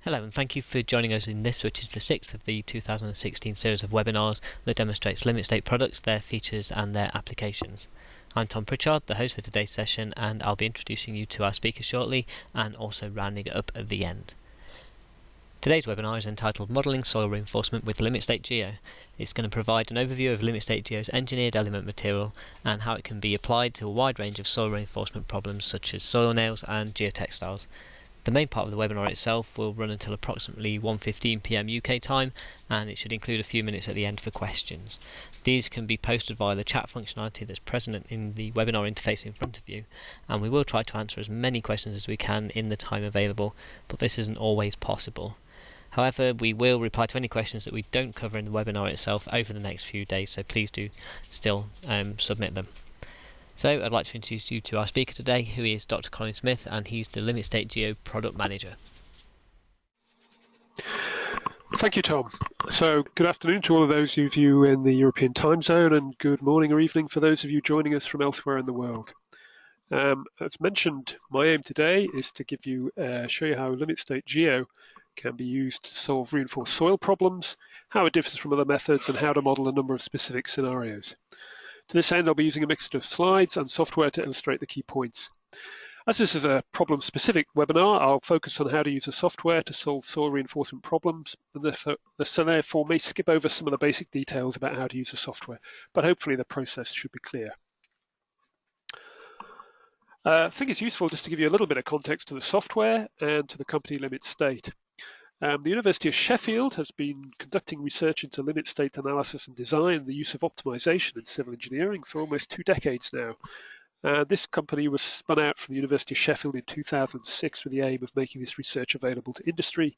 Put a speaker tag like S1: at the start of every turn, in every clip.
S1: Hello and thank you for joining us in this, which is the 6th of the 2016 series of webinars that demonstrates LimitState products, their features and their applications. I'm Tom Pritchard, the host for today's session, and I'll be introducing you to our speakers shortly and also rounding it up at the end. Today's webinar is entitled Modelling Soil Reinforcement with LimitState GEO. It's going to provide an overview of LimitState GEO's engineered element material and how it can be applied to a wide range of soil reinforcement problems such as soil nails and geotextiles. The main part of the webinar itself will run until approximately 1:15 PM UK time, and it should include a few minutes at the end for questions. These can be posted via the chat functionality that's present in the webinar interface in front of you, and we will try to answer as many questions as we can in the time available, but this isn't always possible. However, we will reply to any questions that we don't cover in the webinar itself over the next few days, so please do still submit them. So I'd like to introduce you to our speaker today, who is Dr. Colin Smith, and he's the LimitState GEO Product Manager.
S2: Thank you, Tom. So good afternoon to all of those of you in the European time zone, and good morning or evening for those of you joining us from elsewhere in the world. As mentioned, my aim today is to show you how LimitState GEO can be used to solve reinforced soil problems, how it differs from other methods, and how to model a number of specific scenarios. To this end, I'll be using a mixture of slides and software to illustrate the key points. As this is a problem-specific webinar, I'll focus on how to use the software to solve soil reinforcement problems, and therefore may skip over some of the basic details about how to use the software, but hopefully the process should be clear. I think it's useful just to give you a little bit of context to the software and to the company LimitState. The University of Sheffield has been conducting research into limit state analysis and design and the use of optimization in civil engineering for almost 2 decades now. This company was spun out from the University of Sheffield in 2006 with the aim of making this research available to industry,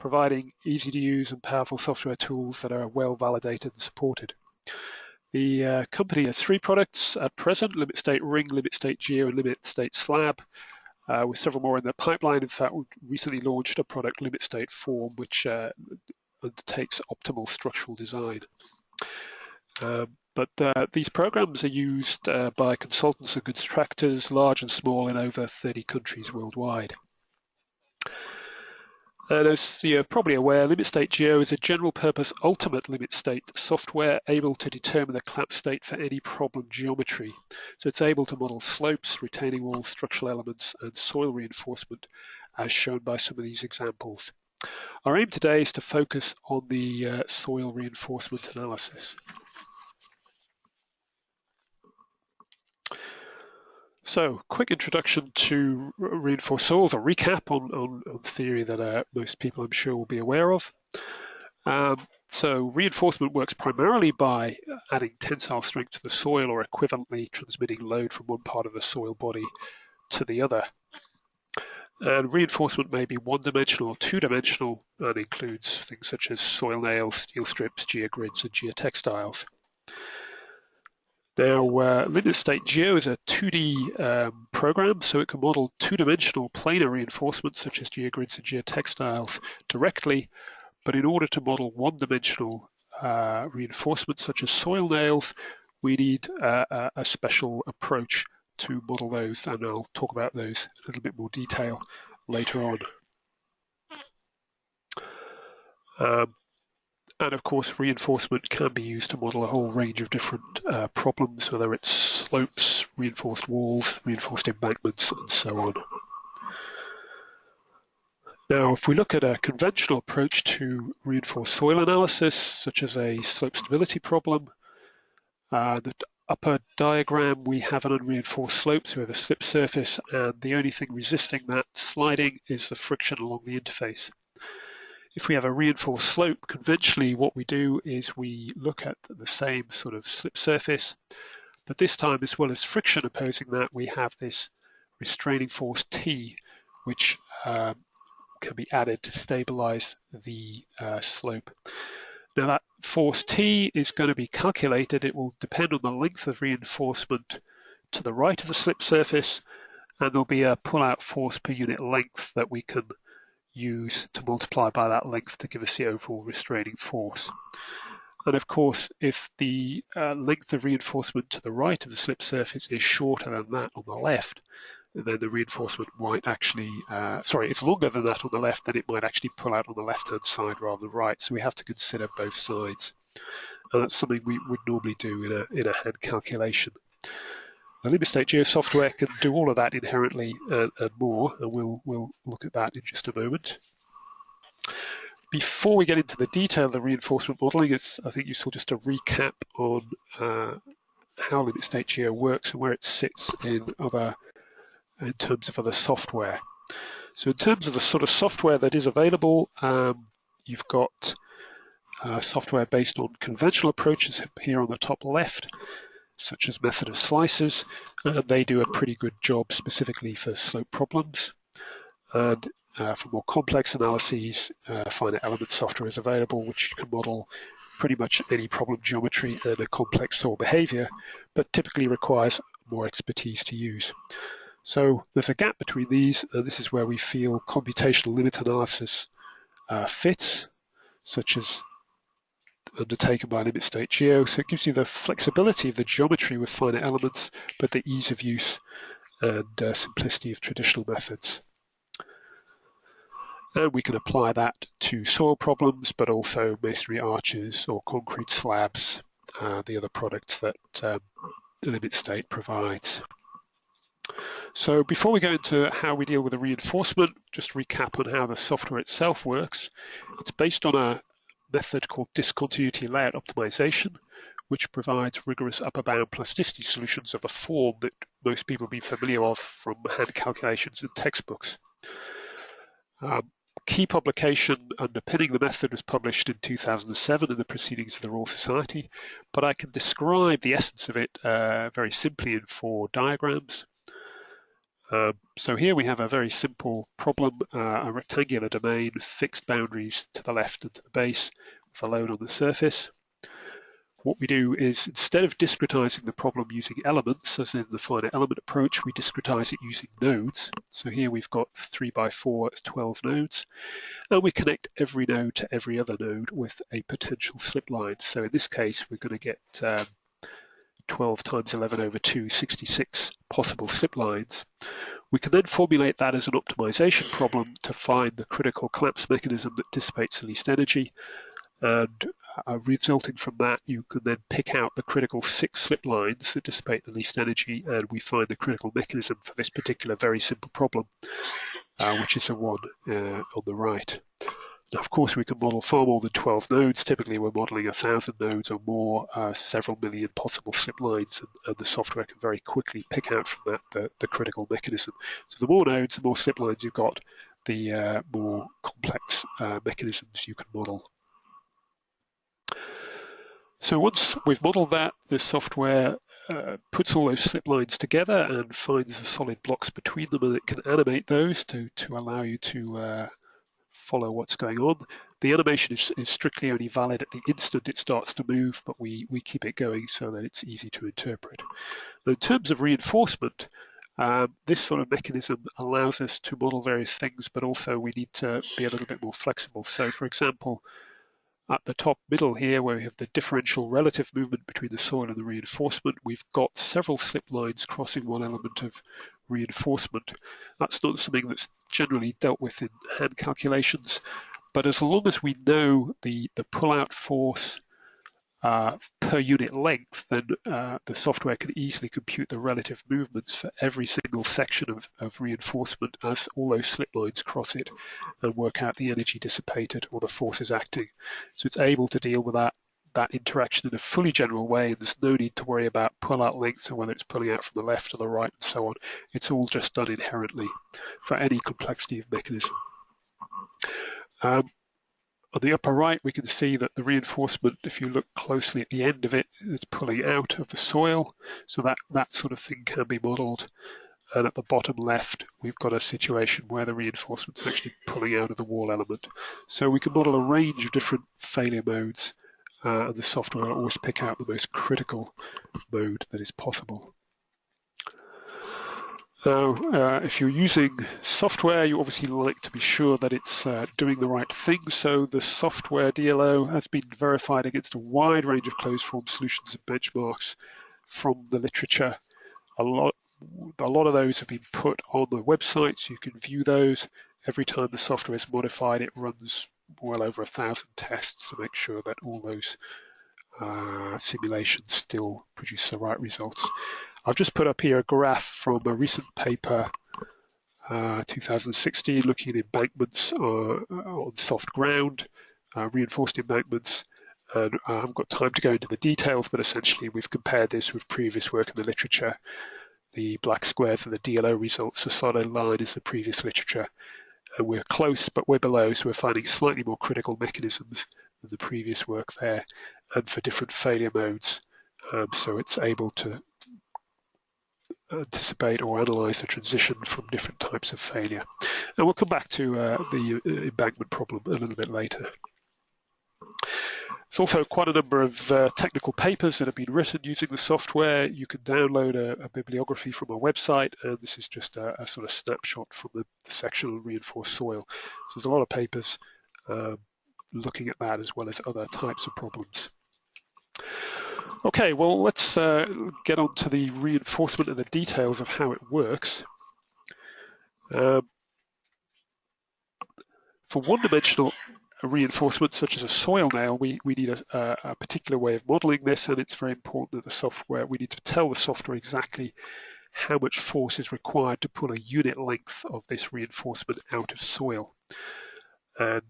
S2: providing easy to use and powerful software tools that are well validated and supported. The company has 3 products at present: LimitState Ring, LimitState GEO and LimitState Slab, with several more in the pipeline. In fact, we recently launched a product, LimitState Form, which undertakes optimal structural design. But these programs are used by consultants and contractors, large and small, in over 30 countries worldwide. And as you're probably aware, LimitState GEO is a general-purpose ultimate limit state software able to determine the collapse state for any problem geometry. So it's able to model slopes, retaining walls, structural elements, and soil reinforcement, as shown by some of these examples. Our aim today is to focus on the soil reinforcement analysis. So, quick introduction to reinforced soils, or recap on theory that most people, I'm sure, will be aware of. So reinforcement works primarily by adding tensile strength to the soil, or equivalently transmitting load from one part of the soil body to the other. And reinforcement may be one-dimensional or two-dimensional, and includes things such as soil nails, steel strips, geogrids, and geotextiles. Now, LimitState GEO is a 2D program, so it can model two-dimensional planar reinforcements such as geogrids and geotextiles directly, but in order to model one-dimensional reinforcements such as soil nails, we need a special approach to model those, and I'll talk about those in a little bit more detail later on. And of course, reinforcement can be used to model a whole range of different problems, whether it's slopes, reinforced walls, reinforced embankments, and so on. Now, if we look at a conventional approach to reinforced soil analysis, such as a slope stability problem, the upper diagram, we have an unreinforced slope, so we have a slip surface, and the only thing resisting that sliding is the friction along the interface. If we have a reinforced slope, conventionally what we do is we look at the same sort of slip surface, but this time, as well as friction opposing that, we have this restraining force T, which can be added to stabilize the slope. Now that force T is going to be calculated. It will depend on the length of reinforcement to the right of the slip surface, and there'll be a pull-out force per unit length that we can use to multiply by that length to give us the overall restraining force. And of course, if the length of reinforcement to the right of the slip surface is shorter than that on the left, then the reinforcement might actually, it's longer than that on the left, then it might actually pull out on the left-hand side rather than right. So we have to consider both sides. And that's something we would normally do in a hand calculation. The LimitState GEO software can do all of that inherently and more, and we'll look at that in just a moment. Before we get into the detail of the reinforcement modeling, it's, I think, useful just to recap on how LimitState GEO works and where it sits in terms of other software. So in terms of the sort of software that is available, you've got software based on conventional approaches here on the top left, such as method of slices. They do a pretty good job specifically for slope problems. And for more complex analyses, finite element software is available, which can model pretty much any problem geometry and a complex soil behavior, but typically requires more expertise to use. So there's a gap between these, and this is where we feel computational limit analysis fits, such as undertaken by LimitState GEO. So it gives you the flexibility of the geometry with finite elements, but the ease of use and simplicity of traditional methods. And we can apply that to soil problems, but also masonry arches or concrete slabs, the other products that LimitState provides. So before we go into how we deal with the reinforcement, just recap on how the software itself works. It's based on a method called discontinuity layout optimization, which provides rigorous upper bound plasticity solutions of a form that most people will be familiar with from hand calculations and textbooks. Key publication underpinning the method was published in 2007 in the Proceedings of the Royal Society, but I can describe the essence of it very simply in 4 diagrams. So here we have a very simple problem, a rectangular domain, fixed boundaries to the left and to the base, with a load on the surface. What we do is, instead of discretizing the problem using elements, as in the finite element approach, we discretize it using nodes. So here we've got 3 by 4, it's 12 nodes, and we connect every node to every other node with a potential slip line. So in this case, we're going to get 12 times 11 over 2, 66 possible slip lines. We can then formulate that as an optimization problem to find the critical collapse mechanism that dissipates the least energy. And resulting from that, you can then pick out the critical 6 slip lines that dissipate the least energy, and we find the critical mechanism for this particular very simple problem, which is the one on the right. Now, of course, we can model far more than 12 nodes. Typically, we're modeling 1,000 nodes or more, several million possible slip lines, and the software can very quickly pick out from that the critical mechanism. So the more nodes, the more slip lines you've got, the more complex mechanisms you can model. So once we've modeled that, the software puts all those slip lines together and finds the solid blocks between them, and it can animate those to allow you to follow what's going on. The animation is strictly only valid at the instant it starts to move, but we keep it going so that it's easy to interpret. Now, in terms of reinforcement, this sort of mechanism allows us to model various things, but also we need to be a little bit more flexible. So, for example, at the top middle here, where we have the differential relative movement between the soil and the reinforcement, we've got several slip lines crossing one element of reinforcement. That's not something that's generally dealt with in hand calculations, but as long as we know the pull-out force per unit length, then the software can easily compute the relative movements for every single section of reinforcement as all those slip lines cross it, and work out the energy dissipated or the forces acting. So it's able to deal with that interaction in a fully general way, and there's no need to worry about pull-out lengths or whether it's pulling out from the left or the right and so on. It's all just done inherently for any complexity of mechanism. On the upper right, we can see that the reinforcement, if you look closely at the end of it, it's pulling out of the soil. So that sort of thing can be modeled. And at the bottom left, we've got a situation where the reinforcement's actually pulling out of the wall element. So we can model a range of different failure modes, and the software will always pick out the most critical mode that is possible. Now, if you're using software, you obviously like to be sure that it's doing the right thing. So the software DLO has been verified against a wide range of closed form solutions and benchmarks from the literature. A lot of those have been put on the website, so you can view those. Every time the software is modified, it runs well over 1,000 tests to make sure that all those simulations still produce the right results. I've just put up here a graph from a recent paper, 2016, looking at embankments on soft ground, reinforced embankments. And I haven't got time to go into the details, but essentially we've compared this with previous work in the literature. The black squares are the DLO results, the solid line is the previous literature. And we're close, but we're below, so we're finding slightly more critical mechanisms than the previous work there, and for different failure modes. So it's able to anticipate or analyze the transition from different types of failure. And we'll come back to the embankment problem a little bit later. There's also quite a number of technical papers that have been written using the software. You can download a bibliography from our website, and this is just a sort of snapshot from the section on reinforced soil. So there's a lot of papers looking at that as well as other types of problems. Okay, well, let's get on to the reinforcement and the details of how it works. For one-dimensional reinforcement, such as a soil nail, we need a particular way of modeling this, and it's very important that the software, we need to tell the software exactly how much force is required to pull a unit length of this reinforcement out of soil. And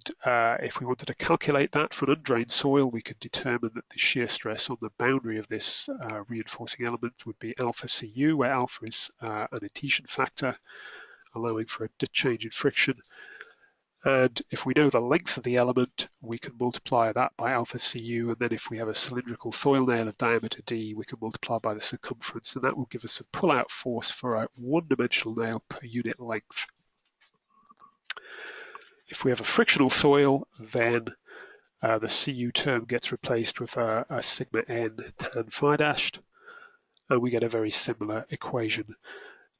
S2: if we wanted to calculate that for an undrained soil, we could determine that the shear stress on the boundary of this reinforcing element would be alpha Cu, where alpha is an adhesion factor, allowing for a change in friction. And if we know the length of the element, we can multiply that by alpha Cu, and then if we have a cylindrical soil nail of diameter d, we can multiply by the circumference, and that will give us a pull-out force for a one-dimensional nail per unit length. If we have a frictional soil, then the Cu term gets replaced with a sigma n tan phi dashed, and we get a very similar equation.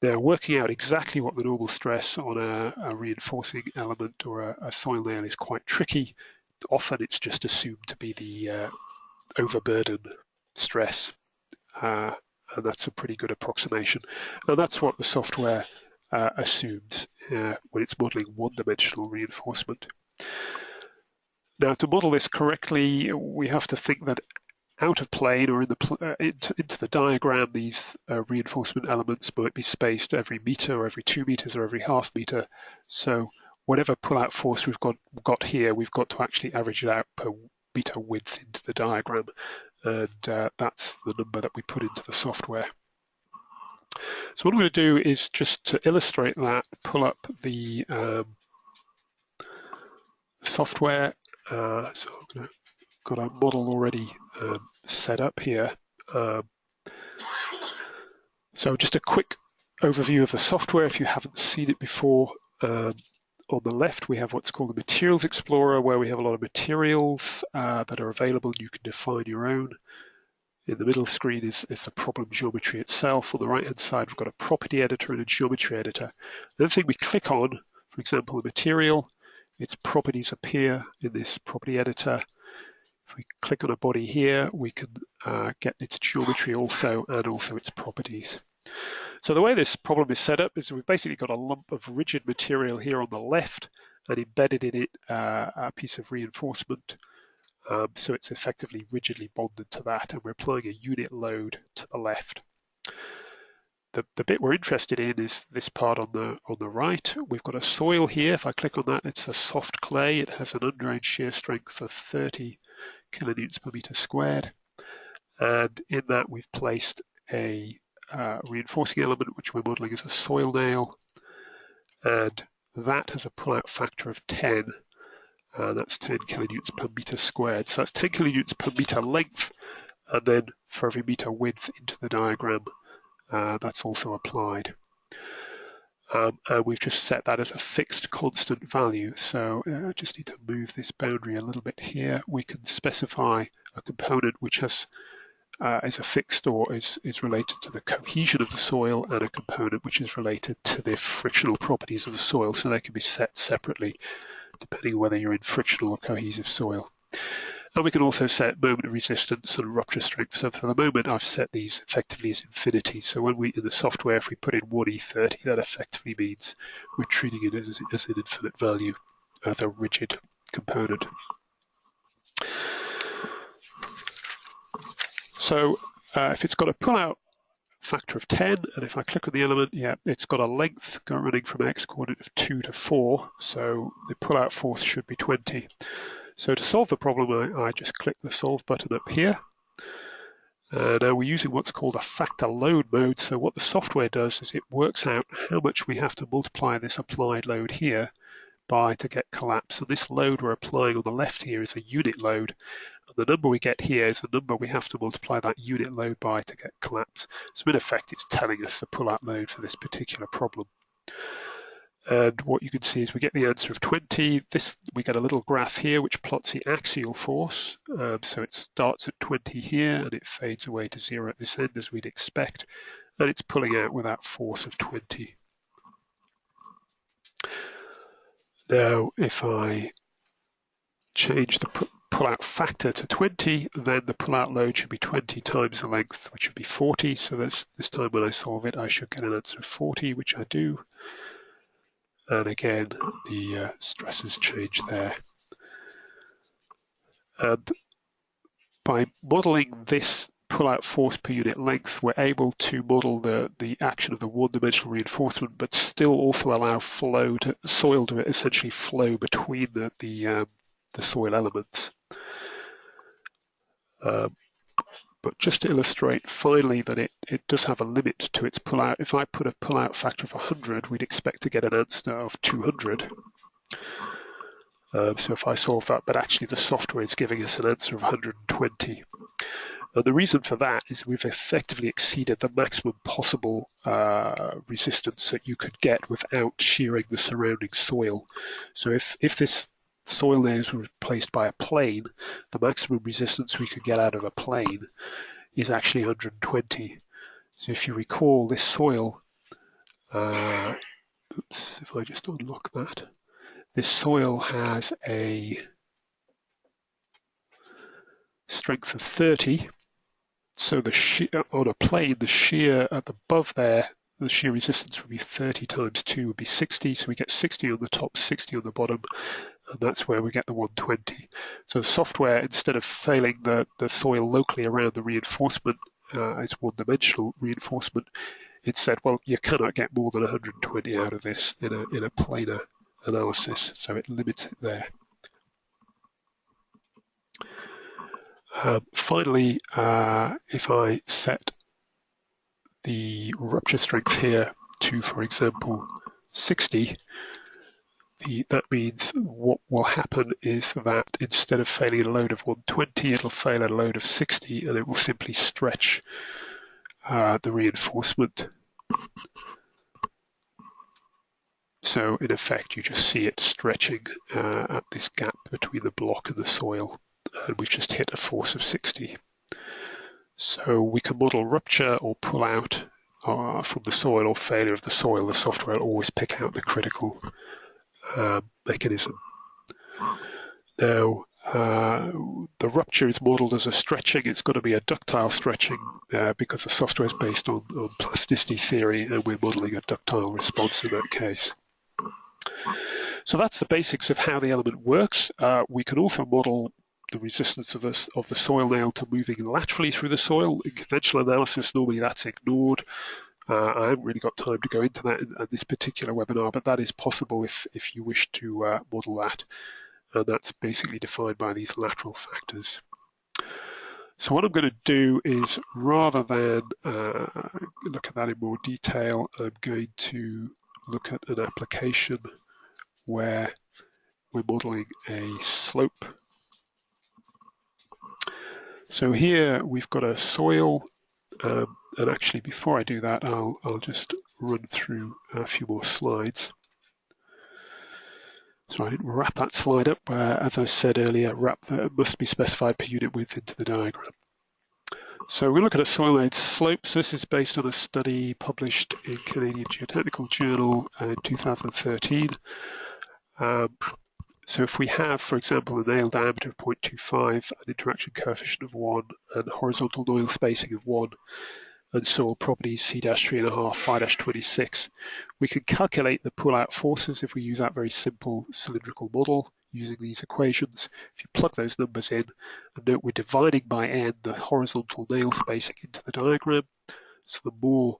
S2: Now, working out exactly what the normal stress on a reinforcing element or a soil nail is quite tricky. Often it's just assumed to be the overburden stress, and that's a pretty good approximation. And that's what the software assumes when it's modeling one-dimensional reinforcement. Now, to model this correctly, we have to think that out of plane or into the diagram, these reinforcement elements might be spaced every meter or every 2 meters or every half meter. So whatever pull-out force we've got here, we've got to actually average it out per meter width into the diagram. And that's the number that we put into the software. So what I'm going to do is, just to illustrate that, pull up the software. So I'm going to got our model already set up here. So just a quick overview of the software if you haven't seen it before. On the left, we have what's called the Materials Explorer, where we have a lot of materials that are available, and you can define your own. In the middle screen is the problem geometry itself. On the right-hand side, we've got a property editor and a geometry editor. The other thing we click on, for example, the material, its properties appear in this property editor. If we click on a body here, we can get its geometry also, and also its properties. So the way this problem is set up is we've basically got a lump of rigid material here on the left, and embedded in it a piece of reinforcement. So it's effectively rigidly bonded to that, and we're applying a unit load to the left. The bit we're interested in is this part on the right. We've got a soil here. If I click on that, it's a soft clay. It has an undrained shear strength of 30 kilonewtons per meter squared. And in that, we've placed a reinforcing element, which we're modeling as a soil nail. And that has a pull-out factor of 10. That's 10 kilonewtons per meter squared. So that's 10 kilonewtons per meter length. And then for every meter width into the diagram, that's also applied. And we've just set that as a fixed constant value. So I just need to move this boundary a little bit here. We can specify a component which has is a fixed or is related to the cohesion of the soil, and a component which is related to the frictional properties of the soil. So they can be set separately depending on whether you're in frictional or cohesive soil. And we can also set moment of resistance and rupture strength. So for the moment, I've set these effectively as infinity. So when we, in the software, if we put in 1E30, that effectively means we're treating it as an infinite value, as a rigid component. So if it's got a pull-out factor of 10, and if I click on the element, yeah, it's got a length running from x coordinate of 2 to 4, so the pull-out force should be 20. So to solve the problem, I just click the solve button up here. Now we're using what's called a factor load mode. So what the software does is it works out how much we have to multiply this applied load here by to get collapse. And this load we're applying on the left here is a unit load. And the number we get here is the number we have to multiply that unit load by to get collapse. So in effect, it's telling us the pull-out load for this particular problem. And what you can see is we get the answer of 20. We get a little graph here which plots the axial force. So it starts at 20 here and it fades away to 0 at this end as we'd expect. And it's pulling out with that force of 20. Now, if I change the pull-out factor to 20, then the pull-out load should be 20 times the length, which would be 40. So this time when I solve it, I should get an answer of 40, which I do. And again, the stresses change there. And by modeling this pull-out force per unit length, we're able to model the action of the one-dimensional reinforcement, but still also allow soil to essentially flow between the soil elements. But just to illustrate finally that it does have a limit to its pull-out. If I put a pull-out factor of 100, we'd expect to get an answer of 200. So if I solve that, but actually the software is giving us an answer of 120. And the reason for that is we've effectively exceeded the maximum possible resistance that you could get without shearing the surrounding soil. So if this soil layers were replaced by a plane, the maximum resistance we could get out of a plane is actually 120. So if you recall, this soil, oops, if I just unlock that, this soil has a strength of 30. So the shear on a plane, the shear at above there, the shear resistance would be 30 times 2 would be 60. So we get 60 on the top, 60 on the bottom, and that's where we get the 120. So the software, instead of failing the soil locally around the reinforcement as one-dimensional reinforcement, it said, well, you cannot get more than 120 out of this in a planar analysis. So it limits it there. Finally, if I set the rupture strength here to, for example, 60, that means what will happen is that instead of failing at a load of 120, it'll fail at a load of 60, and it will simply stretch the reinforcement. So in effect, you just see it stretching at this gap between the block and the soil, and we've just hit a force of 60. So we can model rupture or pull out from the soil or failure of the soil. The software will always pick out the critical mechanism. Now, the rupture is modeled as a stretching. It's got to be a ductile stretching because the software is based on plasticity theory, and we're modeling a ductile response in that case. So that's the basics of how the element works. We can also model the resistance of the soil nail to moving laterally through the soil. In conventional analysis, normally that's ignored. I haven't really got time to go into that in this particular webinar, but that is possible if you wish to model that. And that's basically defined by these lateral factors. So what I'm going to do is, rather than look at that in more detail, I'm going to look at an application where we're modeling a slope. So here we've got a soil, and actually before I do that, I'll just run through a few more slides. So I didn't wrap that slide up, as I said earlier, wrap that must be specified per unit width into the diagram. So we look at a soil laid slopes. This is based on a study published in Canadian Geotechnical Journal in 2013. So if we have, for example, a nail diameter of 0.25, an interaction coefficient of 1, and horizontal nail spacing of 1, and soil properties C-3.5, phi-26, we can calculate the pull-out forces if we use that very simple cylindrical model using these equations. If you plug those numbers in, and note we're dividing by n the horizontal nail spacing into the diagram, so the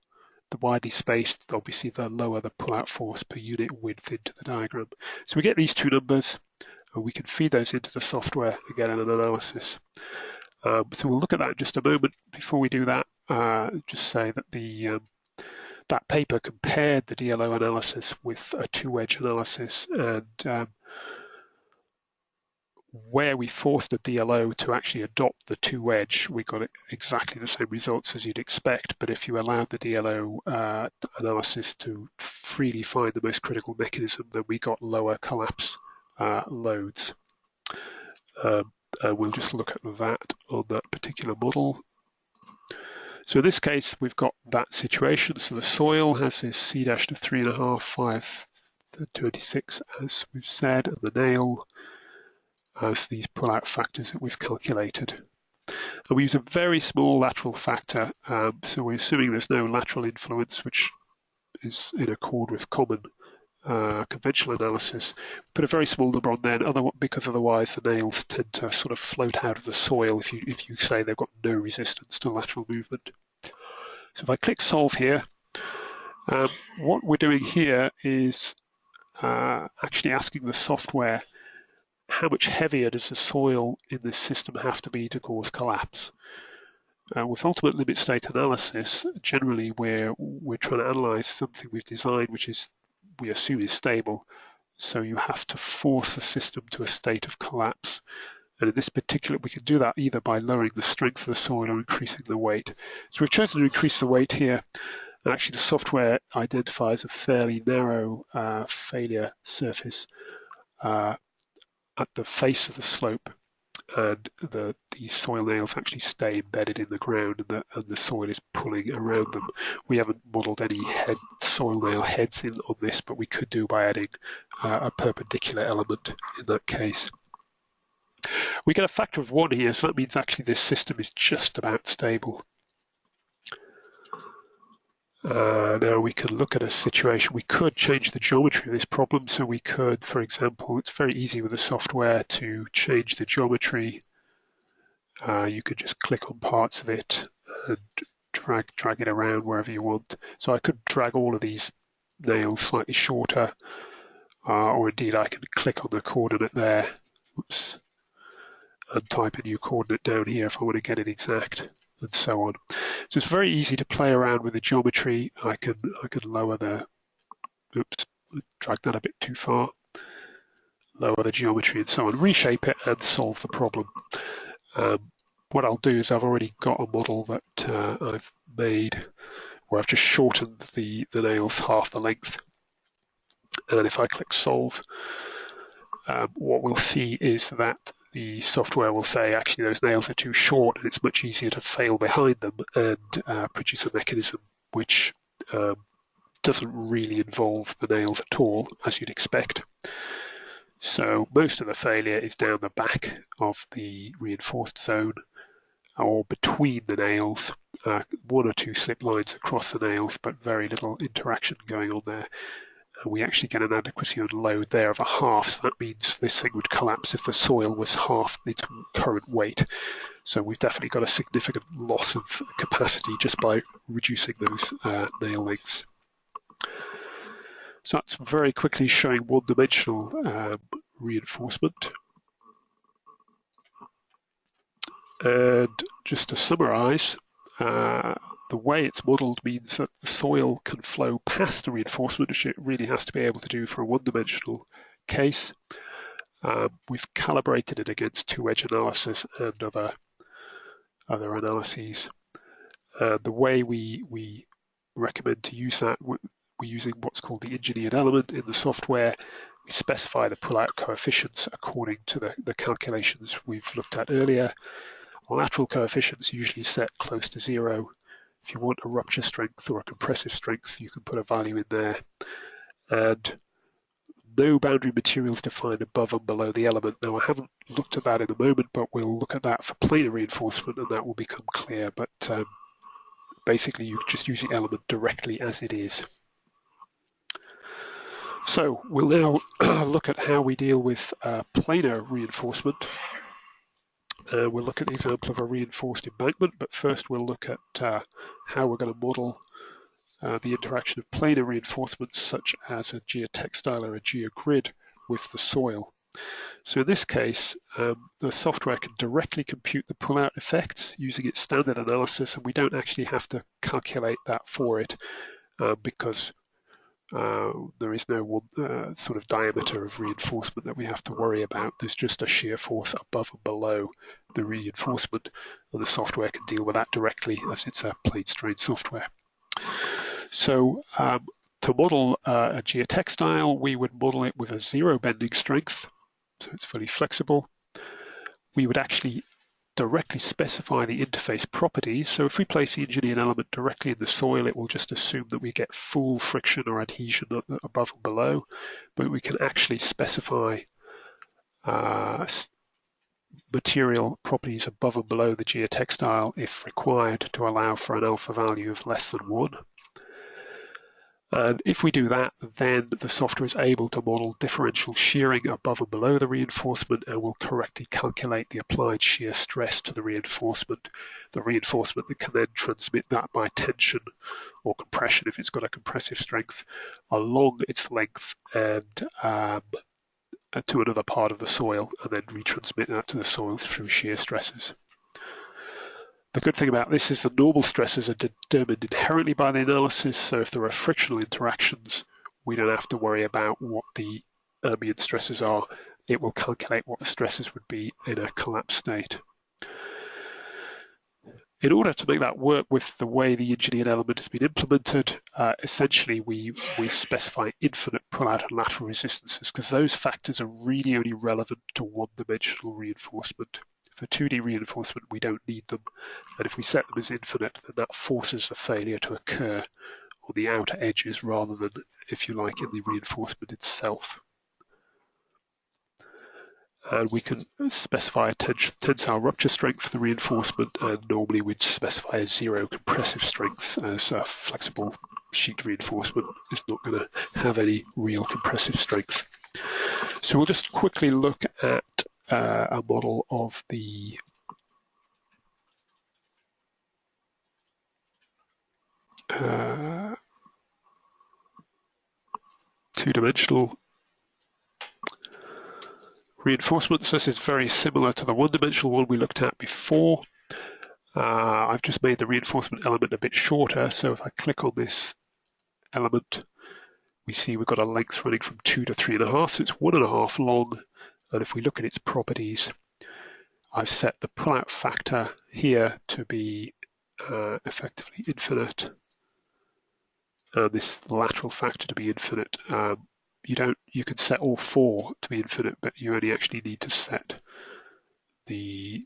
S2: widely spaced, obviously the lower the pull-out force per unit width into the diagram. So we get these two numbers, and we can feed those into the software again in an analysis. So we'll look at that in just a moment. Before we do that, just say that that paper compared the DLO analysis with a two-wedge analysis, and where we forced the DLO to actually adopt the two-wedge, we got exactly the same results as you'd expect. But if you allowed the DLO analysis to freely find the most critical mechanism, then we got lower collapse loads. We'll just look at that on that particular model. So in this case, we've got that situation. So the soil has this C-3.5, 526, as we've said, and the nail has these pull-out factors that we've calculated. And we use a very small lateral factor, so we're assuming there's no lateral influence, which is in accord with common conventional analysis. Put a very small number on there, because otherwise the nails tend to sort of float out of the soil if you say they've got no resistance to lateral movement. So if I click solve here, what we're doing here is actually asking the software how much heavier does the soil in this system have to be to cause collapse. With ultimate limit state analysis, generally we're trying to analyze something we've designed which is we assume is stable, so you have to force the system to a state of collapse. And in this particular, we can do that either by lowering the strength of the soil or increasing the weight. So we've chosen to increase the weight here, and actually the software identifies a fairly narrow failure surface at the face of the slope, and the soil nails actually stay embedded in the ground, and the soil is pulling around them. We haven't modelled any soil nail heads on this, but we could do by adding a perpendicular element in that case. We get a factor of 1 here, so that means actually this system is just about stable. Now we can look at a situation. We could change the geometry of this problem. So we could, for example, it's very easy with the software to change the geometry. You could just click on parts of it and drag it around wherever you want. So I could drag all of these nails slightly shorter, or indeed I can click on the coordinate there, oops, and type a new coordinate down here if I want to get it exact, and so on. So it's very easy to play around with the geometry. I can lower the, oops, drag that a bit too far, lower the geometry and so on, reshape it and solve the problem. What I'll do is I've already got a model that I've made where I've just shortened the nails half the length. And if I click solve, what we'll see is that the software will say actually those nails are too short and it's much easier to fail behind them and produce a mechanism which doesn't really involve the nails at all, as you'd expect. So most of the failure is down the back of the reinforced zone or between the nails, 1 or 2 slip lines across the nails, but very little interaction going on there. And we actually get an adequacy on load there of 1/2. So that means this thing would collapse if the soil was half its current weight. So we've definitely got a significant loss of capacity just by reducing those nail lengths. So that's very quickly showing one-dimensional reinforcement. And just to summarize, the way it's modelled means that the soil can flow past the reinforcement, which it really has to be able to do for a one-dimensional case. We've calibrated it against two-edge analysis and other analyses. The way we recommend to use that, we're using what's called the engineered element in the software. We specify the pull-out coefficients according to the calculations we've looked at earlier. Lateral coefficients usually set close to 0. If you want a rupture strength or a compressive strength, you can put a value in there. And no boundary materials defined above and below the element. Now, I haven't looked at that in a moment, but we'll look at that for planar reinforcement and that will become clear. But basically, you just use the element directly as it is. So we'll now look at how we deal with planar reinforcement. We'll look at the example of a reinforced embankment, but first we'll look at how we're going to model the interaction of planar reinforcements such as a geotextile or a geogrid with the soil. So in this case, the software can directly compute the pull-out effects using its standard analysis, and we don't actually have to calculate that for it because there is no one sort of diameter of reinforcement that we have to worry about. There's just a shear force above and below the reinforcement, and the software can deal with that directly as it's a plane strain software. So to model a geotextile, we would model it with a zero bending strength, so it's fully flexible. We would actually directly specify the interface properties. So if we place the engineered element directly in the soil, it will just assume that we get full friction or adhesion above and below, but we can actually specify material properties above and below the geotextile if required to allow for an alpha value of less than 1. And if we do that, then the software is able to model differential shearing above and below the reinforcement and will correctly calculate the applied shear stress to the reinforcement that can then transmit that by tension or compression if it's got a compressive strength along its length and to another part of the soil, and then retransmit that to the soil through shear stresses. The good thing about this is the normal stresses are determined inherently by the analysis, so if there are frictional interactions, we don't have to worry about what the ambient stresses are. It will calculate what the stresses would be in a collapsed state. In order to make that work with the way the engineered element has been implemented, essentially we specify infinite pull-out and lateral resistances because those factors are really only relevant to one-dimensional reinforcement. For 2D reinforcement, we don't need them, and if we set them as infinite, then that forces the failure to occur on the outer edges rather than, if you like, in the reinforcement itself. And we can specify a tensile rupture strength for the reinforcement, and normally we'd specify a zero compressive strength, as a flexible sheet reinforcement is not going to have any real compressive strength. So we'll just quickly look at a model of the two-dimensional reinforcements. This is very similar to the one-dimensional one we looked at before. I've just made the reinforcement element a bit shorter, so if I click on this element, we see we've got a length running from 2 to 3.5, so it's 1.5 long. And if we look at its properties, I've set the pull-out factor here to be effectively infinite, and this lateral factor to be infinite. You can set all 4 to be infinite, but you only actually need to set the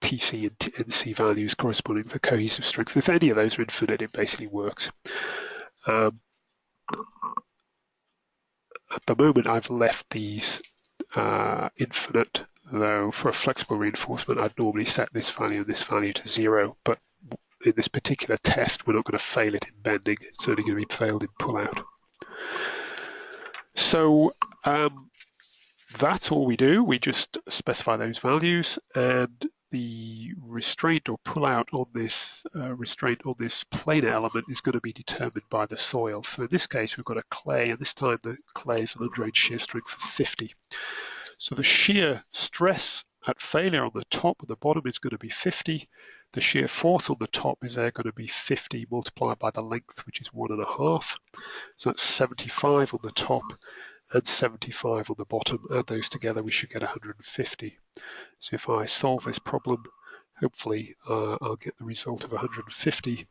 S2: TC and NC values corresponding to the cohesive strength. If any of those are infinite, it basically works. At the moment, I've left these infinite, though for a flexible reinforcement I'd normally set this value and this value to 0, but in this particular test we're not going to fail it in bending, it's only going to be failed in pull-out. So that's all we do, we just specify those values, and the restraint or pull-out on this planar element is going to be determined by the soil. So in this case we've got a clay, and this time the clay is an undrained shear strength of 50. So the shear stress at failure on the top and the bottom is going to be 50. The shear force on the top is going to be 50 multiplied by the length, which is 1.5. So that's 75 on the top and 75 on the bottom. Add those together, we should get 150. So if I solve this problem, hopefully I'll get the result of 150,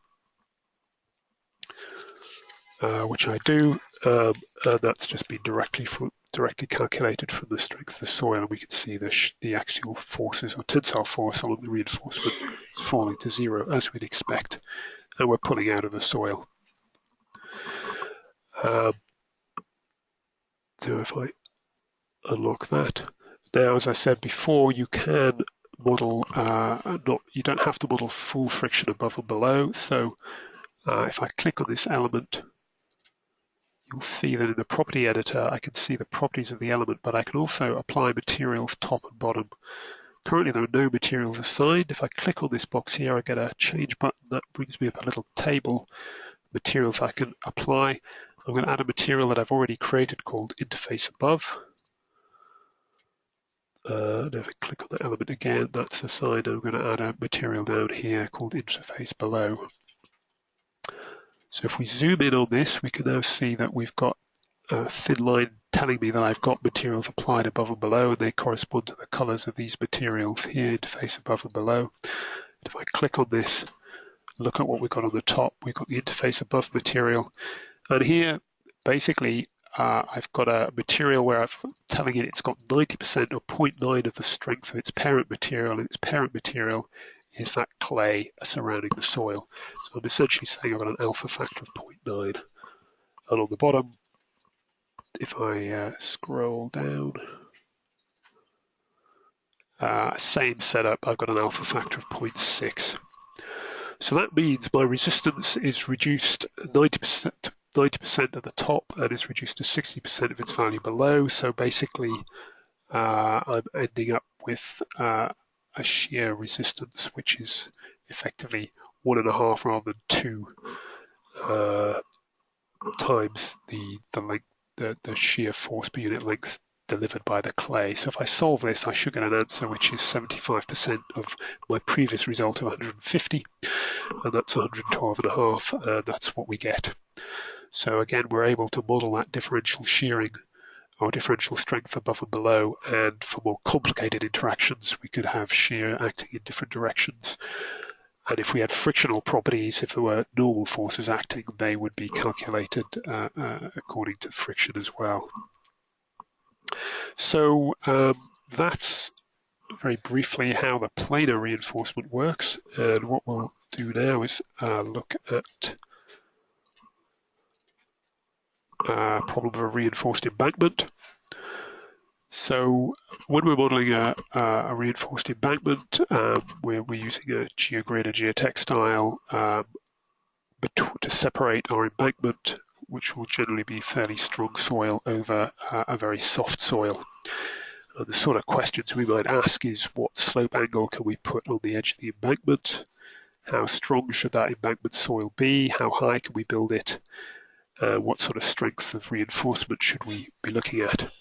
S2: which I do, and that's just been directly calculated from the strength of the soil, and we can see the axial forces or tensile force along the reinforcement is falling to 0 as we'd expect, and we're pulling out of the soil. So if I unlock that. Now, as I said before, you can model, you don't have to model full friction above and below. So if I click on this element, you'll see that in the property editor, I can see the properties of the element, but I can also apply materials top and bottom. Currently, there are no materials assigned. If I click on this box here, I get a change button that brings me up a little table of materials I can apply. I'm going to add a material that I've already created called interface above. And if I click on the element again, that's assigned. I'm going to add a material down here called interface below. So if we zoom in on this, we can now see that we've got a thin line telling me that I've got materials applied above and below, and they correspond to the colors of these materials here, interface above and below. And if I click on this, look at what we've got on the top. We've got the interface above material. And here, basically, I've got a material where I'm telling it it's got 90% or 0.9 of the strength of its parent material, and its parent material is that clay surrounding the soil. So I'm essentially saying I've got an alpha factor of 0.9. And on the bottom, if I scroll down, same setup, I've got an alpha factor of 0.6. So that means my resistance is reduced 90% at the top and is reduced to 60% of its value below. So basically, I'm ending up with a shear resistance, which is effectively 1.5 rather than 2 times the length, the shear force per unit length delivered by the clay. So if I solve this, I should get an answer which is 75% of my previous result of 150, and that's 112.5, and that's what we get. So again, we're able to model that differential shearing or differential strength above and below, and for more complicated interactions, we could have shear acting in different directions. And if we had frictional properties, if there were normal forces acting, they would be calculated according to friction as well. So that's very briefly how the planar reinforcement works. And what we'll do now is look at a problem of a reinforced embankment. So when we're modeling a reinforced embankment, we're using a geogrid, a geotextile, to separate our embankment, which will generally be fairly strong soil, over a very soft soil. And the sort of questions we might ask is, what slope angle can we put on the edge of the embankment? How strong should that embankment soil be? How high can we build it? What sort of strength of reinforcement should we be looking at?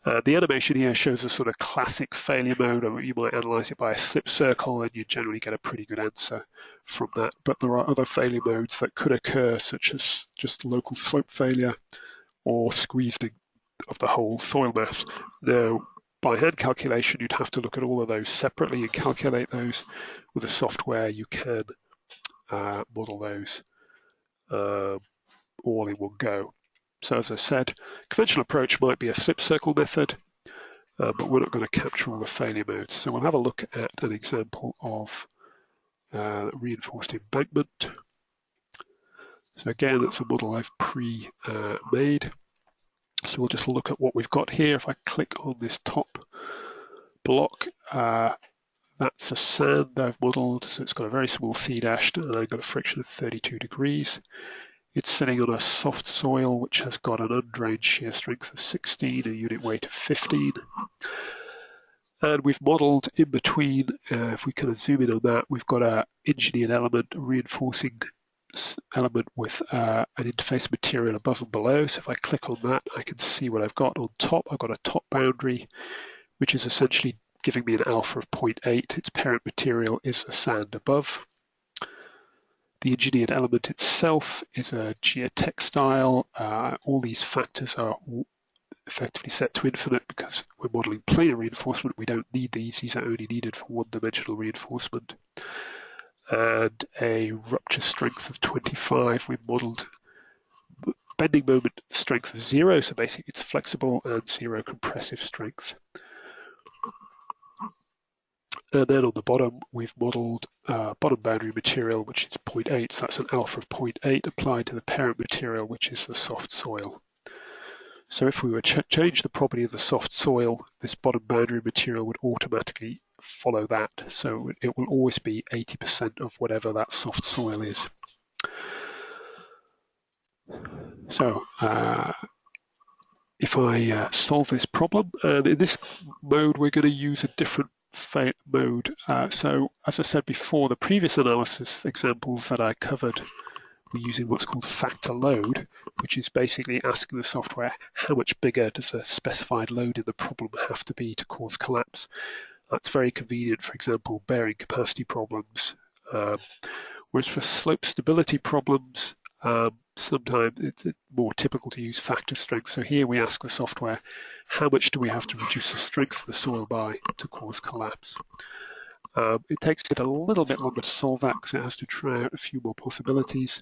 S2: The animation here shows a sort of classic failure mode, or you might analyze it by a slip circle, and you generally get a pretty good answer from that. But there are other failure modes that could occur, such as just local slope failure or squeezing of the whole soil mass. Now, by hand calculation, you'd have to look at all of those separately and calculate those. With the software, you can model those all in one go. So as I said, conventional approach might be a slip circle method, but we're not going to capture all the failure modes. So we'll have a look at an example of reinforced embankment. So again, it's a model I've pre-made. So we'll just look at what we've got here. If I click on this top block, that's a sand I've modeled. So it's got a very small C dash, and I've got a friction of 32 degrees. It's sitting on a soft soil which has got an undrained shear strength of 16, a unit weight of 15. And we've modelled in between, if we kind of zoom in on that, we've got an engineered element, a reinforcing element with an interface material above and below. So if I click on that, I can see what I've got on top. I've got a top boundary, which is essentially giving me an alpha of 0.8. Its parent material is the sand above. The engineered element itself is a geotextile. All these factors are effectively set to infinite because we're modeling planar reinforcement. We don't need these. These are only needed for one-dimensional reinforcement. And a rupture strength of 25. We've modeled bending moment strength of 0, so basically it's flexible, and 0 compressive strength. And then on the bottom, we've modeled bottom boundary material, which is 0.8. So that's an alpha of 0.8 applied to the parent material, which is the soft soil. So if we were to change the property of the soft soil, this bottom boundary material would automatically follow that. So it will always be 80% of whatever that soft soil is. So if I solve this problem, and in this mode we're going to use a different mode. So as I said before, the previous analysis examples that I covered were using what's called factor load, which is basically asking the software how much bigger does a specified load in the problem have to be to cause collapse. That's very convenient, for example, bearing capacity problems. Whereas for slope stability problems, sometimes it's more typical to use factor strength. So here we ask the software, how much do we have to reduce the strength of the soil by to cause collapse? It takes it a little bit longer to solve that because it has to try out a few more possibilities,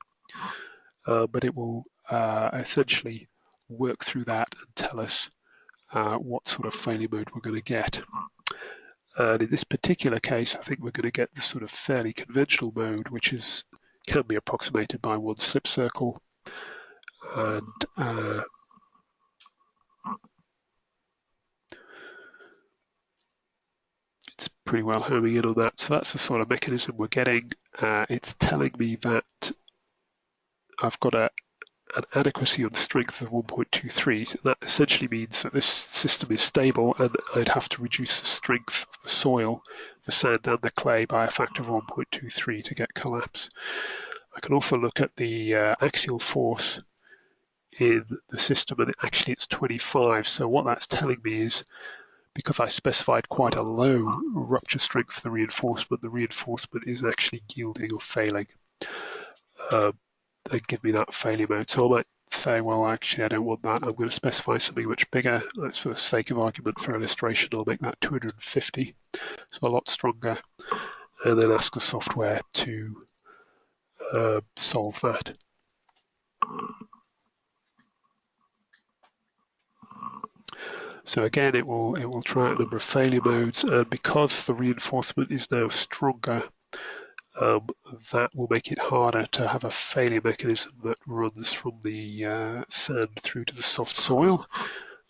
S2: but it will essentially work through that and tell us what sort of failure mode we're going to get. And in this particular case, I think we're going to get the sort of fairly conventional mode, which can be approximated by one slip circle. And it's pretty well homing in on that. So that's the sort of mechanism we're getting. It's telling me that I've got an adequacy on strength of 1.23. So that essentially means that this system is stable, and I'd have to reduce the strength of the soil, the sand and the clay by a factor of 1.23 to get collapse. I can also look at the axial force in the system, and actually it's 25. So what that's telling me is, because I specified quite a low rupture strength for the reinforcement is actually yielding or failing. They give me that failure mode. So I might say, well, actually, I don't want that. I'm going to specify something much bigger. That's for the sake of argument for illustration. I'll make that 250, so a lot stronger, and then ask the software to solve that. So again, it will try a number of failure modes, and because the reinforcement is now stronger, that will make it harder to have a failure mechanism that runs from the sand through to the soft soil.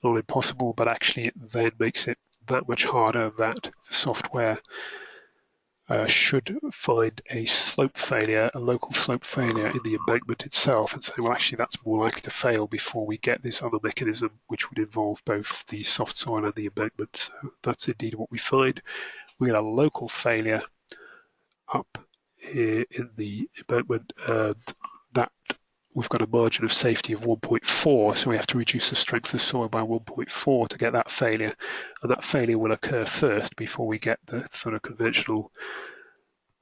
S2: Not impossible, but actually it then makes it that much harder that the software should find a slope failure, a local slope failure in the embankment itself, and say, well, actually that's more likely to fail before we get this other mechanism, which would involve both the soft soil and the embankment. So that's indeed what we find. We get a local failure up here in the embankment, and that we've got a margin of safety of 1.4, so we have to reduce the strength of the soil by 1.4 to get that failure, and that failure will occur first before we get the sort of conventional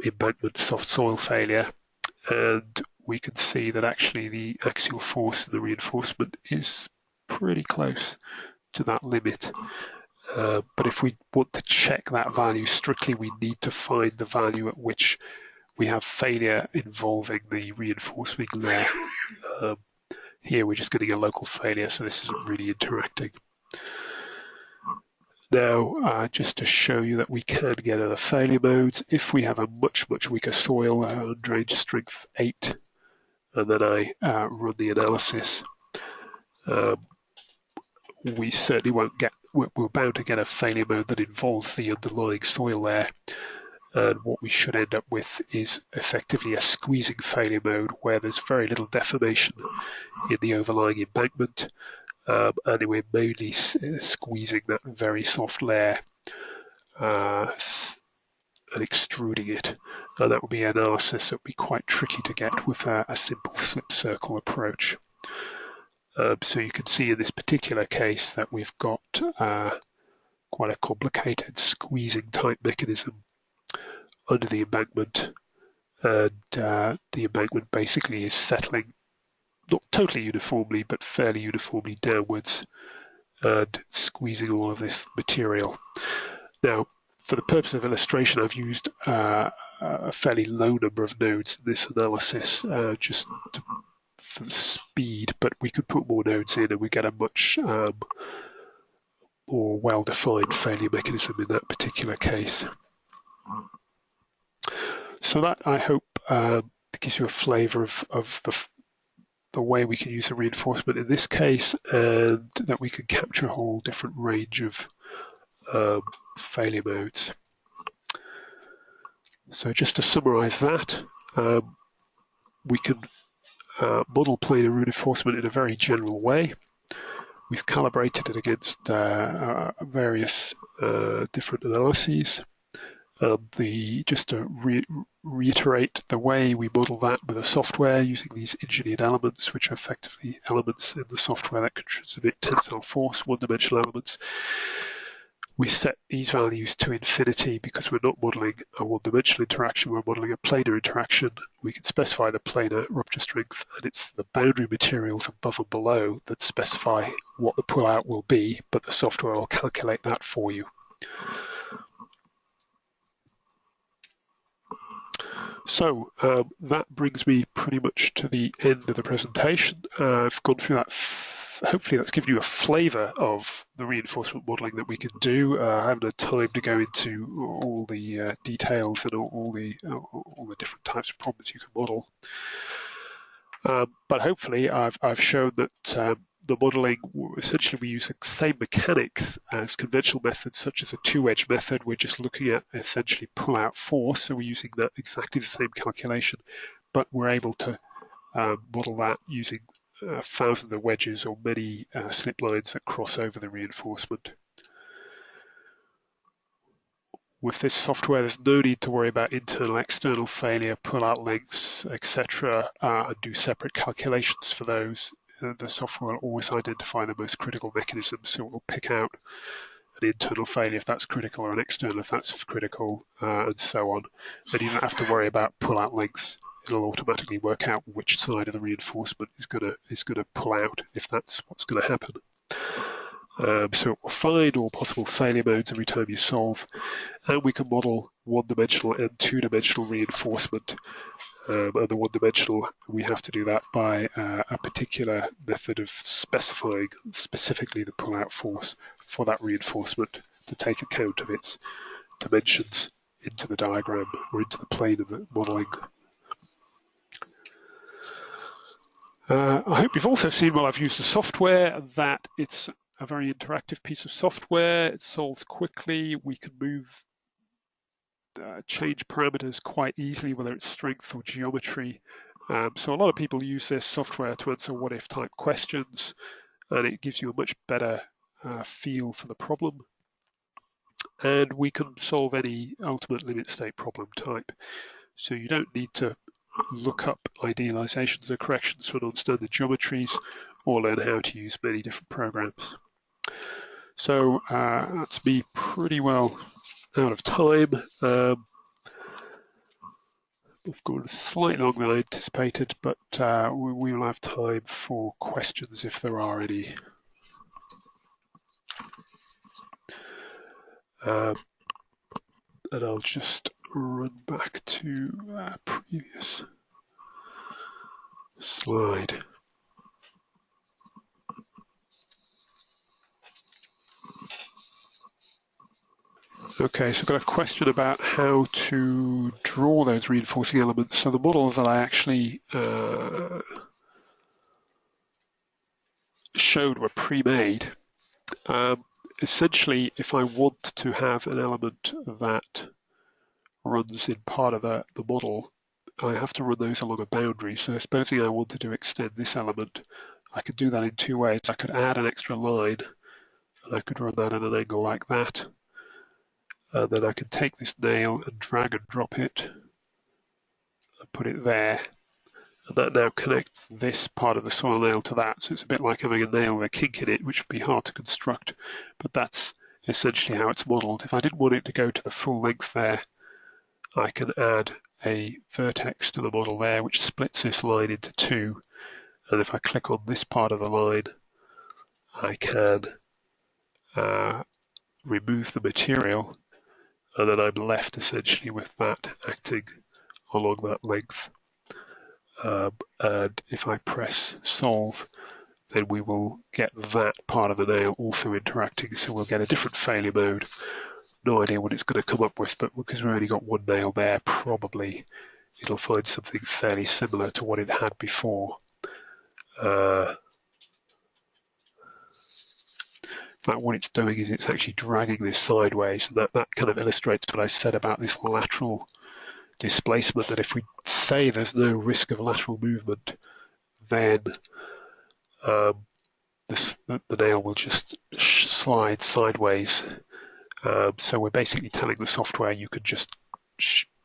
S2: embankment soft soil failure. And we can see that actually the axial force in the reinforcement is pretty close to that limit. But if we want to check that value strictly, we need to find the value at which we have failure involving the reinforcing layer. Here we're just getting a local failure, so this isn't really interacting. Now, just to show you that we can get other failure modes, if we have a much weaker soil, range strength 8, and then I run the analysis, we certainly won't get, we're bound to get a failure mode that involves the underlying soil there. And what we should end up with is effectively a squeezing failure mode where there's very little deformation in the overlying embankment, and we're mainly squeezing that very soft layer and extruding it. And that would be an analysis that would be quite tricky to get with a simple slip circle approach. So you can see in this particular case that we've got quite a complicated squeezing type mechanism under the embankment, and the embankment basically is settling not totally uniformly but fairly uniformly downwards and squeezing all of this material. Now, for the purpose of illustration, I've used a fairly low number of nodes in this analysis just for the speed, but we could put more nodes in and we get a much more well-defined failure mechanism in that particular case. So that, I hope, gives you a flavour of the way we can use the reinforcement in this case, and that we can capture a whole different range of failure modes. So just to summarize that, we can model planar reinforcement in a very general way. We've calibrated it against various different analyses. Just to reiterate, the way we model that with the software using these engineered elements, which are effectively elements in the software that can transmit tensile force, one-dimensional elements. We set these values to infinity because we're not modeling a one-dimensional interaction, we're modeling a planar interaction. We can specify the planar rupture strength, and it's the boundary materials above and below that specify what the pull-out will be, but the software will calculate that for you. So that brings me pretty much to the end of the presentation. I've gone through that. Hopefully that's given you a flavour of the reinforcement modelling that we can do. I haven't had time to go into all the details and all the different types of problems you can model. But hopefully I've shown that the modelling, essentially we use the same mechanics as conventional methods such as a two-edge method. We're just looking at essentially pull-out force, so we're using that exactly the same calculation, but we're able to model that using thousands of wedges or many slip lines that cross over the reinforcement. With this software, there's no need to worry about internal, external failure, pull-out lengths, etc., and do separate calculations for those. The software will always identify the most critical mechanisms, so it will pick out an internal failure if that's critical or an external if that's critical, and so on. And you don't have to worry about pull-out lengths. It'll automatically work out which side of the reinforcement is going to pull out if that's what's going to happen. So it will find all possible failure modes every time you solve, and we can model one-dimensional and two-dimensional reinforcement. And the one-dimensional, we have to do that by a particular method of specifying specifically the pull-out force for that reinforcement to take account of its dimensions into the diagram or into the plane of the modelling. I hope you've also seen while I've used the software that it's a very interactive piece of software. It solves quickly. We can move, change parameters quite easily, whether it's strength or geometry. So a lot of people use this software to answer what-if type questions, and it gives you a much better feel for the problem. And we can solve any ultimate limit state problem type. So you don't need to look up idealizations or corrections for non-standard geometries or learn how to use many different programs. So that's me pretty well out of time. I've gone slightly longer than I anticipated, but we will have time for questions if there are any. And I'll just run back to previous slide. Okay, so I've got a question about how to draw those reinforcing elements. So the models that I actually showed were pre-made. Essentially, if I want to have an element that runs in part of the model, I have to run those along a boundary. So supposing I wanted to extend this element, I could do that in two ways. I could add an extra line, and I could run that at an angle like that. And then I can take this nail and drag and drop it and put it there. And that now connects this part of the soil nail to that. So it's a bit like having a nail with a kink in it, which would be hard to construct. But that's essentially how it's modeled. If I didn't want it to go to the full length there, I can add a vertex to the model there, which splits this line into two. And if I click on this part of the line, I can remove the material. And then I'm left essentially with that acting along that length. And if I press solve, then we will get that part of the nail also interacting. So we'll get a different failure mode. No idea what it's going to come up with, but because we've only got one nail there, probably it'll find something fairly similar to what it had before. In fact, what it's doing is it's actually dragging this sideways, and that kind of illustrates what I said about this lateral displacement, that if we say there's no risk of lateral movement, then the nail will just slide sideways. So we're basically telling the software you could just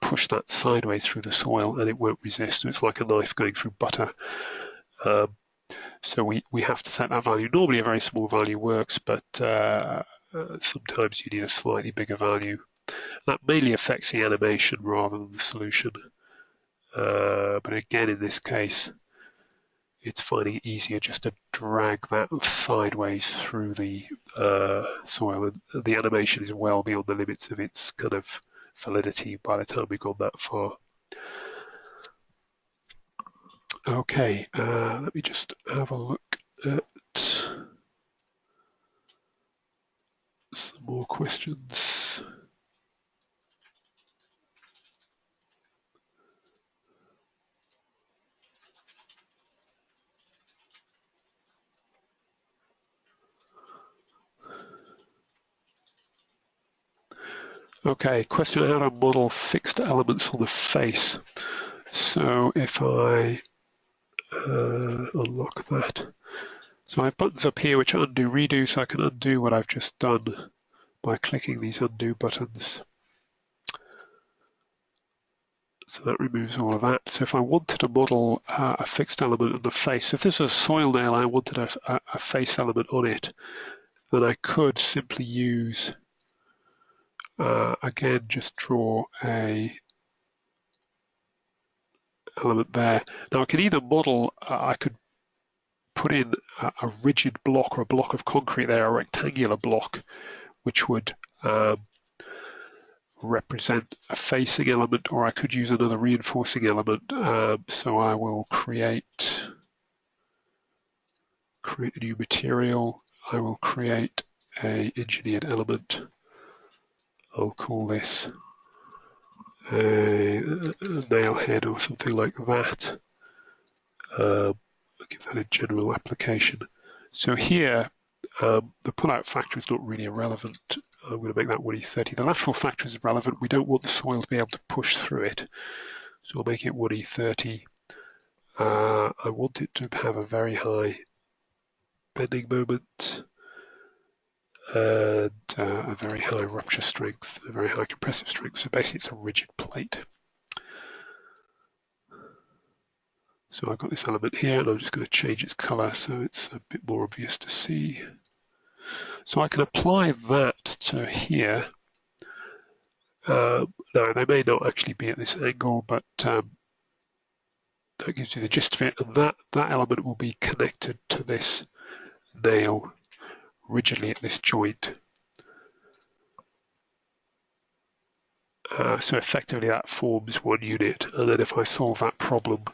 S2: push that sideways through the soil and it won't resist. It's like a knife going through butter. So we have to set that value. Normally a very small value works, but sometimes you need a slightly bigger value. That mainly affects the animation rather than the solution. But again, in this case, it's finding it easier just to drag that sideways through the soil. And the animation is well beyond the limits of its kind of validity by the time we've gone that far. Okay, let me just have a look at some more questions. Okay, question how to model fixed elements on the face. So if I unlock that. So I have buttons up here which undo redo, so I can undo what I've just done by clicking these undo buttons. So that removes all of that. So if I wanted to model a fixed element on the face, if this is a soil nail, I wanted a face element on it, then I could simply use, again, just draw a element there. Now I can either model, I could put in a rigid block or a block of concrete there, a rectangular block, which would represent a facing element, or I could use another reinforcing element. So I will create a new material. I will create a engineered element. I'll call this a nail head or something like that. I'll give that a general application. So here, the pull-out factor is not really irrelevant. I'm going to make that 1E30. The lateral factor is relevant. We don't want the soil to be able to push through it. So I'll make it 1E30. I want it to have a very high bending moment and a very high rupture strength, a very high compressive strength. So basically it's a rigid plate. So I've got this element here and I'm just going to change its color so it's a bit more obvious to see. So I can apply that to here. Now they may not actually be at this angle, but that gives you the gist of it. And that element will be connected to this nail rigidly at this joint. So effectively that forms one unit. And then if I solve that problem,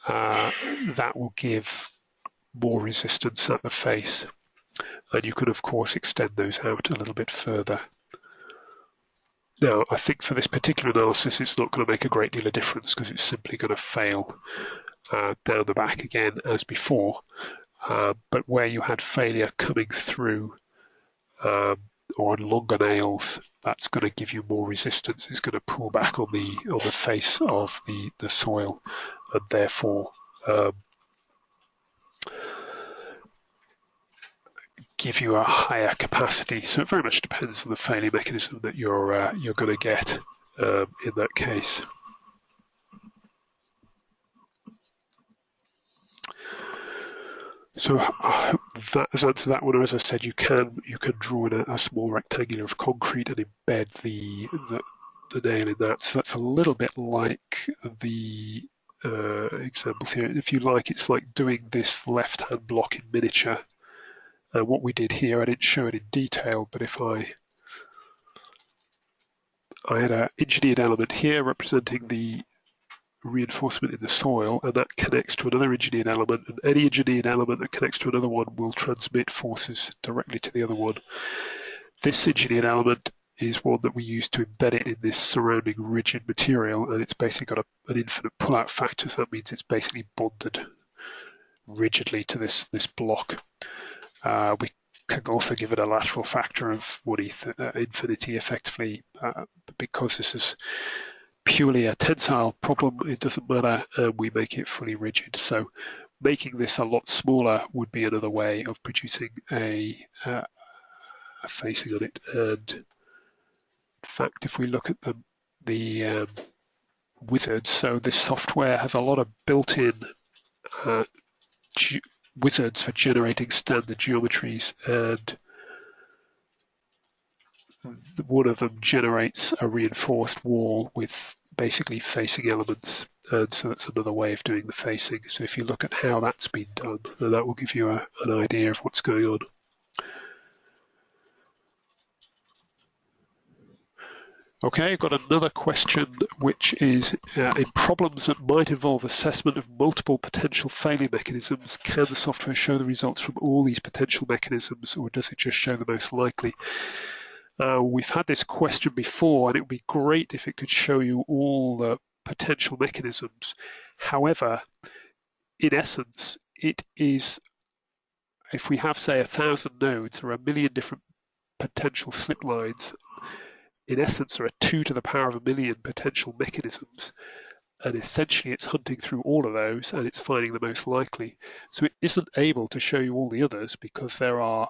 S2: that will give more resistance at the face. And you could, of course, extend those out a little bit further. Now, I think for this particular analysis, it's not going to make a great deal of difference because it's simply going to fail down the back again as before. But where you had failure coming through or on longer nails, that's going to give you more resistance. It's going to pull back on the face of the soil, and therefore give you a higher capacity. So it very much depends on the failure mechanism that you're going to get in that case. So I hope that has answered that one. As I said, you can draw in a small rectangular of concrete and embed the nail in that. So that's a little bit like the example here. If you like, it's like doing this left-hand block in miniature. And what we did here, I didn't show it in detail, but if I had an engineered element here representing the reinforcement in the soil, and that connects to another engineered element, and any engineered element that connects to another one will transmit forces directly to the other one. This engineered element is one that we use to embed it in this surrounding rigid material, and it's basically got an infinite pull-out factor, so that means it's basically bonded rigidly to this block. We can also give it a lateral factor of 1 infinity effectively, because this is purely a tensile problem, it doesn't matter, and we make it fully rigid. So making this a lot smaller would be another way of producing a facing on it. And in fact, if we look at the wizards, so this software has a lot of built-in wizards for generating standard geometries, and one of them generates a reinforced wall with basically facing elements, and so that's another way of doing the facing. So if you look at how that's been done, then that will give you an idea of what's going on. Okay, I've got another question, which is in problems that might involve assessment of multiple potential failure mechanisms, can the software show the results from all these potential mechanisms, or does it just show the most likely? We've had this question before, and it would be great if it could show you all the potential mechanisms. However, in essence, it is, if we have, say, 1,000 nodes, there are 1 million different potential slip lines. In essence, there are 2 to the power of 1 million potential mechanisms, and essentially it's hunting through all of those and it's finding the most likely. So it isn't able to show you all the others because there are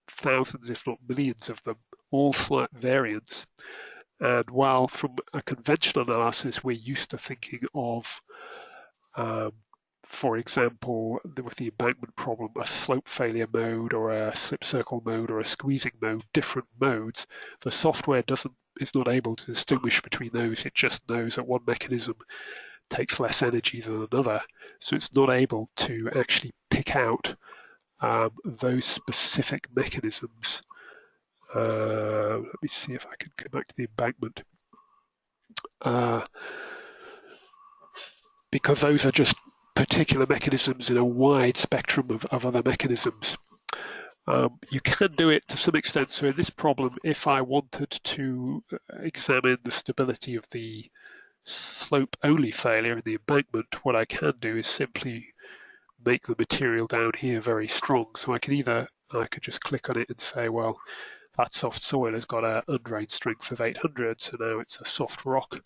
S2: thousands, if not millions of them, all slight variants. And while from a conventional analysis, we're used to thinking of, for example, with the embankment problem, a slope failure mode or a slip circle mode or a squeezing mode, different modes, the software is not able to distinguish between those. It just knows that one mechanism takes less energy than another. So it's not able to actually pick out those specific mechanisms. Let me see if I can go back to the embankment. Because those are just particular mechanisms in a wide spectrum of other mechanisms. You can do it to some extent. So in this problem, if I wanted to examine the stability of the slope-only failure in the embankment, what I can do is simply make the material down here very strong. So I could just click on it and say, well, that soft soil has got an undrained strength of 800, so now it's a soft rock.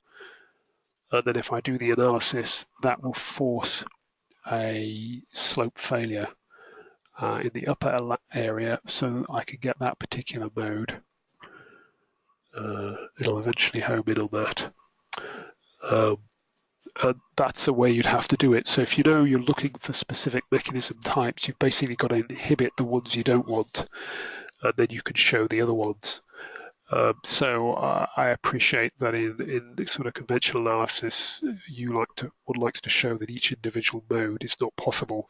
S2: And then if I do the analysis, that will force a slope failure in the upper area, so I can get that particular mode. It'll eventually home in on that. And that's the way you'd have to do it. So if you know you're looking for specific mechanism types, you've basically got to inhibit the ones you don't want, and then you can show the other ones. So I appreciate that in sort of conventional analysis, one likes to show that each individual mode is not possible.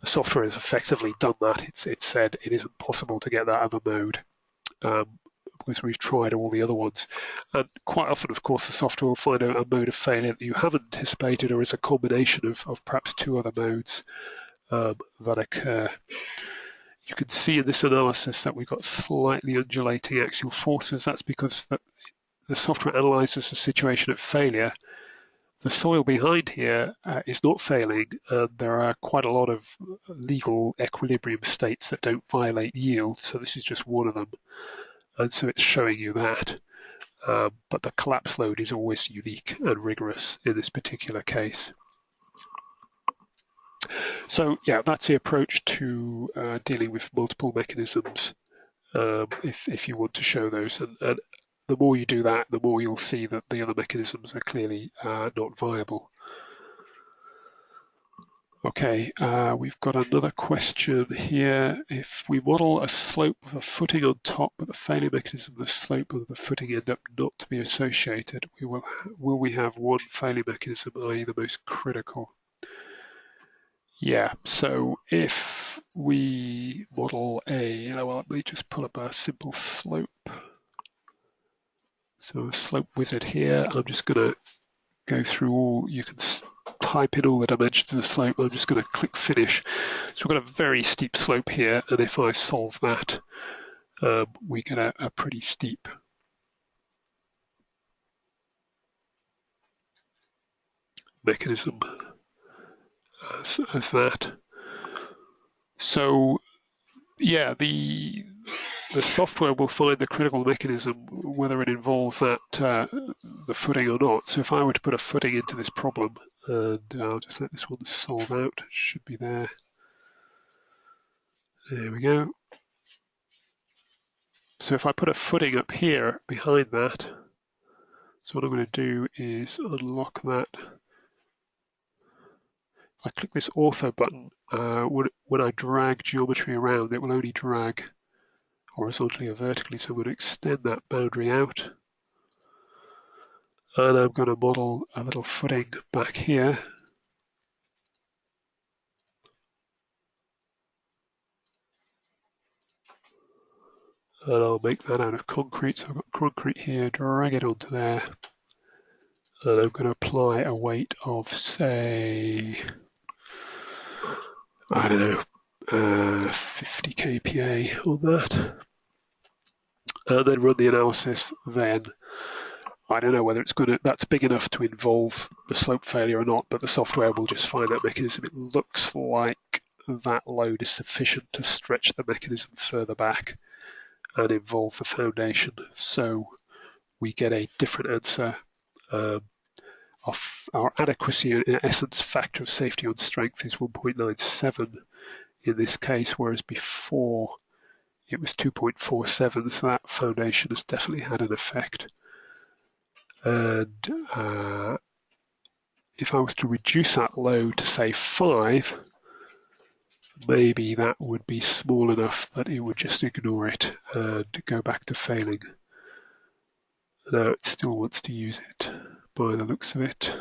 S2: The software has effectively done that. It's said it isn't possible to get that other mode because we've tried all the other ones. And quite often, of course, the software will find a mode of failure that you haven't anticipated, or is a combination of perhaps 2 other modes that occur. You can see in this analysis that we've got slightly undulating axial forces. That's because the software analyzes the situation of failure. The soil behind here is not failing, and there are quite a lot of legal equilibrium states that don't violate yield, so this is just one of them. And so it's showing you that. But the collapse load is always unique and rigorous in this particular case. So yeah, that's the approach to dealing with multiple mechanisms if you want to show those. And the more you do that, the more you'll see that the other mechanisms are clearly not viable. Okay, we've got another question here. If we model a slope with a footing on top, but the failure mechanism, the slope of the footing end up not to be associated, will we have one failure mechanism, i.e. the most critical? Yeah, so if we model well, let me just pull up a simple slope. So a slope wizard here. I'm just going to go through all, you can type in all the dimensions of the slope. I'm just going to click finish. So we've got a very steep slope here, and if I solve that, we get a pretty steep mechanism as that. So yeah, the software will find the critical mechanism, whether it involves that the footing or not. So if I were to put a footing into this problem, and I'll just let this one solve out, it should be there. There we go. So if I put a footing up here behind that, so what I'm going to do is unlock that. I click this ortho button. When I drag geometry around, it will only drag horizontally or vertically, so I'm going to extend that boundary out. And I'm going to model a little footing back here. And I'll make that out of concrete. So I've got concrete here, drag it onto there. And I'm going to apply a weight of, say, I don't know, 50 kPa on that. And then run the analysis. Then I don't know whether it's that's big enough to involve the slope failure or not, but the software will just find that mechanism. It looks like that load is sufficient to stretch the mechanism further back and involve the foundation. So we get a different answer. Our adequacy, in essence, factor of safety on strength is 1.97 in this case, whereas before it was 2.47, so that foundation has definitely had an effect. And if I was to reduce that load to, say, 5, maybe that would be small enough that it would just ignore it and go back to failing. Now it still wants to use it by the looks of it.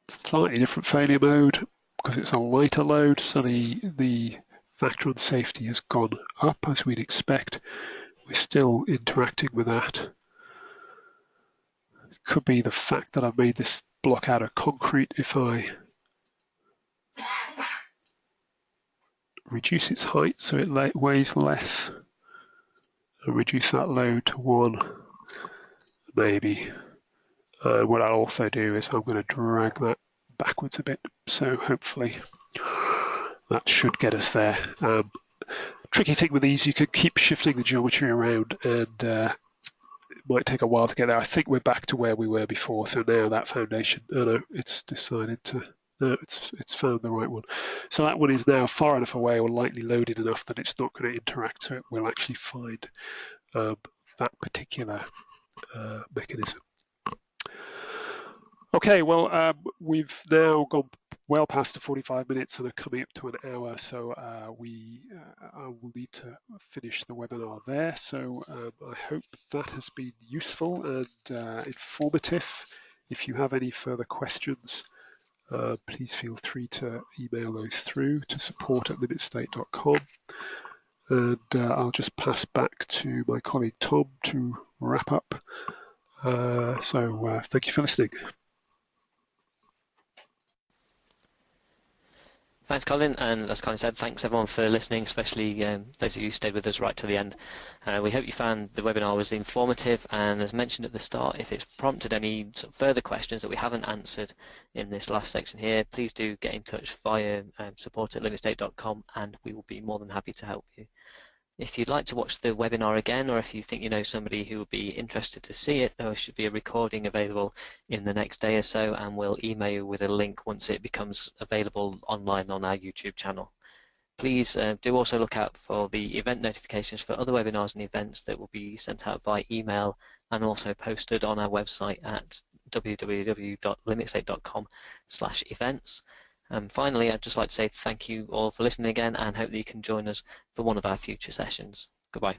S2: Slightly different failure mode because it's a lighter load, so the factor on safety has gone up as we'd expect. We're still interacting with that. It could be the fact that I've made this block out of concrete. If I reduce its height so it weighs less and reduce that load to 1, maybe. What I'll also do is I'm going to drag that backwards a bit, so hopefully that should get us there. Tricky thing with these, you can keep shifting the geometry around, and it might take a while to get there. I think we're back to where we were before, so now that foundation, oh no, it's decided to, no, it's found the right one. So that one is now far enough away or lightly loaded enough that it's not going to interact, so it will actually find that particular mechanism. Okay, well, we've now gone well past the 45 minutes and are coming up to an hour, so I will need to finish the webinar there. So I hope that has been useful and informative. If you have any further questions, please feel free to email those through to support@LimitState.com. And I'll just pass back to my colleague Tom to wrap up. So thank you for listening.
S1: Thanks, Colin, and as Colin said, thanks everyone for listening, especially those of you who stayed with us right to the end. We hope you found the webinar was informative, and as mentioned at the start, if it's prompted any sort of further questions that we haven't answered in this last section here, please do get in touch via support@LimitState.com, and we will be more than happy to help you. If you'd like to watch the webinar again, or if you think you know somebody who would be interested to see it, there should be a recording available in the next day or so, and we'll email you with a link once it becomes available online on our YouTube channel. Please do also look out for the event notifications for other webinars and events that will be sent out by email and also posted on our website at www.limitstate.com/events. Finally, I'd just like to say thank you all for listening again and hope that you can join us for one of our future sessions. Goodbye.